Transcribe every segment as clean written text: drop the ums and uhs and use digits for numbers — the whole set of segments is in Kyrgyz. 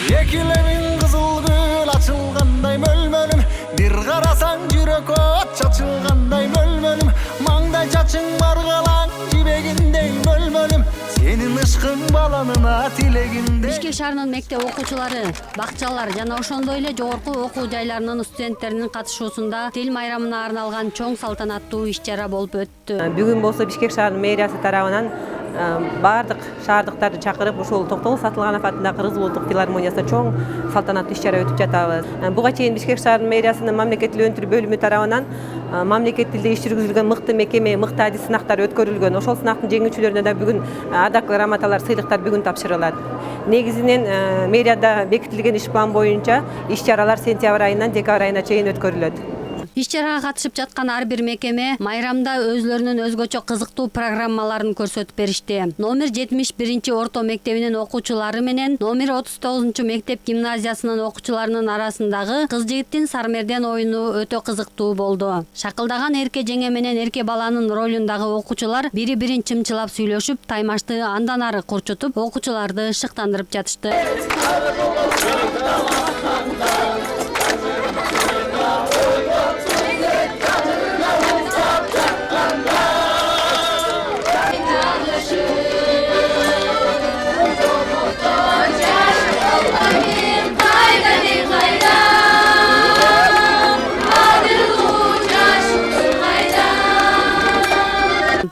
Ekilemin kızıl gül açılganday mölmölüm, bir karasan jürek ot çaçılganday mölmölüm, mаңдай çaçың bargalan жибегиндей мөлмөлüm, senin ышкың баланына тилегиндей. Бишкек шаарынын мектеп окуучулары, бакчалар жана ошондой эле жогорку окуу жайларынын студенттеринин катышуусунда тил майрамына арналган чоң салтанаттуу иш-чара болуп өттү. Бүгүн болсо Бишкек шаарынын мэриясы тарабынан бардык шаардыктарды чакырып ушул Токтогул Сатылганов атындагы Кыргыз улуттук филармониясында чоң салтанаттуу иш-чара өтүп жатабыз. Буга чейин Бишкек шаарынын мэриясынын мамлекет тил өнүктүрүү бөлүмү тарабынан мамлекет тилде иш жүргүзүлгөн мыкты мекеме, мыкты адис сынактары өткөрүлгөн. Ошол сынактын жеңүүчүлөрүнө да бүгүн ардак грамоталар, сыйлыктар бүгүн тапшырылат. Негизинен мэрияда бекитилген иш план боюнча иш-чаралар сентябрь айынан декабрь айына чейин өткөрүлөт. Иш-чарага катышып жаткан ар бир мекеме майрамда өзлөрүнүн өзгөчө кызыктуу программаларын көрсөтүп беришти. Номер 71 орто мектебинин окуучулары менен номер 39 мектеп гимназиясынын окуучуларынын арасындагы кыз жигиттин Сармерден оюну өтө кызыктуу болду. Шакылдаган эрке жеңе менен эрке баланын ролундагы окуучулар бири-бирин чымчылап сүйлөшүп, таймашты андан ары курчутуп, окуучуларды шыктандырып жатышты.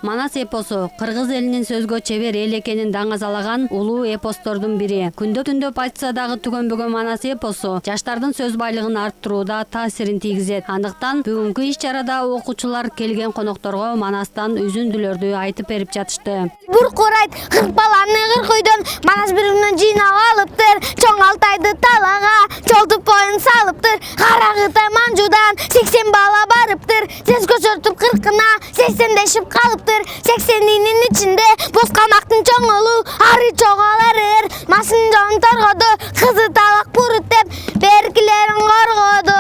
Манас эпосу кыргыз элинин сөзгө чебер эл экенин даңазалаган улуу эпостордун бири. Күндөп айтса дагы түгөнбөгөн Манас эпосу жаштардын сөз байлыгын арттырууда таасирин тийгизет. Андыктан бүгүнкү иш-чарада окуучулар келген конокторго Манастан үзүндүлөрдү айтып берип жатышты. Буркурайт кырк баланы кыркүйдөн Манас биринен жыйнап алыптыр. Чоң Алтайды талага чолтуп боюн салыптыр. Карагытай Манжудан 80 бала барыптыр. Сез көчөртүп 40-ына 80дешип калыптыр. 80-inin içinde boz kamakın çoğulu arı çoğalarır. Masın can targadı kızı talak burut dep berkilerin korgodu.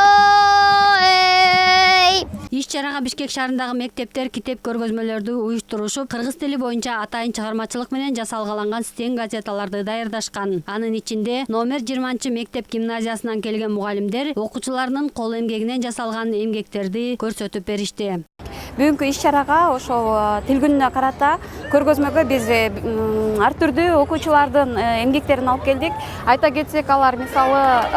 Иш-чарага Бишкек шаарындагы мектептер китеп көргөзмөлөрдү уюштурушуп, кыргыз тили боюнча атайын чыгармачылык менен жасалгаланган стен газеталарды даярдашкан. Анын ичинде номер 20 мектеп гимназиясынан келген мугалимдер окуучуларынын кол эмгегинен жасалган эмгектерди көрсөтүп беришти. Бүгүнкү иш-чарага ошол тил күнүнө карата көргөзмөгө биз ар түрдүү окуучулардын эмгектерин алып келдик. Айта кетсек, алар мисалы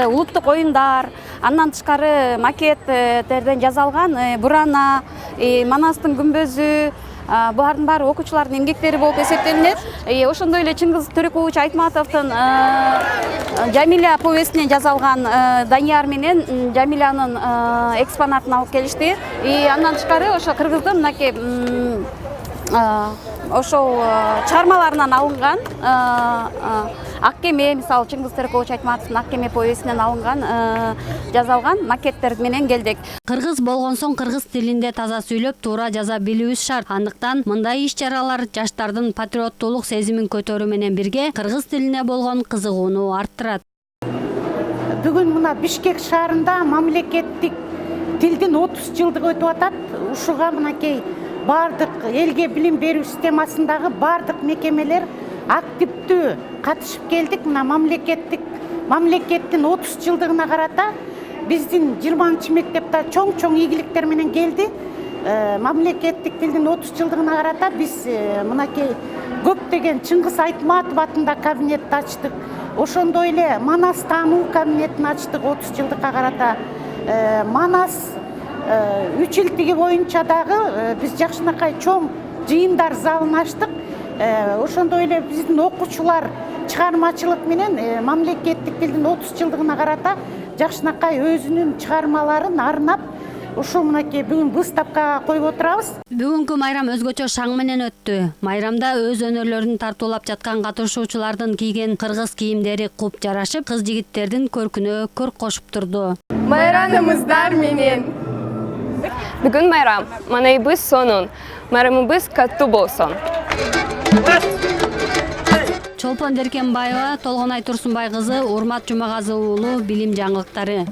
улуттук оюндар, андан тышкары макеттерден жасалган бурана, Манастын күмбөзү, булардын баары окуучулардын эмгектери болуп эсептелинет. Ошондой эле Чыңгыз Төрөкулович Айтматовдун Жамиля повестинен жасалган Данияр менен Жамилянын экспонатын алып келишти. Андан тышкары ошо кыргыздын мынакей ошол чыгармаларынан алынган ак кеме, мисалы Чыңгыз Төрөкулович Айтматовдун ак кеме повестинен алынган жасалган макеттер менен келдик. Кыргыз болгон соң кыргыз тилинде таза сүйлөп, туура жаза билүүбүз шарт. Андыктан мындай иш-чаралар жаштардын патриоттуулук сезимин көтөрүү менен бирге кыргыз тилине болгон кызыгууну арттырат. Бүгүн мына Бишкек шаарында мамлекеттик тилдин 30 жылдыгы өтүп атат. Ушуга мынакей бардык элге билим берүү системасындагы бардык мекемелер активдүү катышып келдик. Мына мамлекеттин 30 жылдыгына карата биздин 20 мектепте чоң ийгиликтер менен келди. Мамлекеттик тилдин 30 жылдыгына карата биз мынакей көптөгөн Чыңгыз Айтматов атында кабинет ачтык. Ошондой эле Манас таануу кабинетин ачтык 30 жылдыкка карата. Манас 3 жылдыгы боюнча дагы биз жакшынакай чоң жыйындар залын ачтык. Ошондой эле биздин окуучулар чыгармачылык менен мамлекеттик тилдин 30 жылдыгына карата жакшынакай өзүнүн чыгармаларын арнап ушул мынакей бүгүн выставкага коюп отурабыз. Бүгүнкү майрам өзгөчө шаң менен өттү. Майрамда өз өнөрлөрүн тартуулап жаткан катышуучулардын кийген кыргыз кийимдери куп жарашып, кыз жигиттердин көркүнө көрк кошуп турду. Майрамыбыздар менен. Бүгүн майрам, манайбыз сонун, майрамыбыз каттуу болсун. Чолпон Деркенбаева, Толгонай Турсунбай кызы, Урмат Жумагазы уулу, билим жаңылыктары.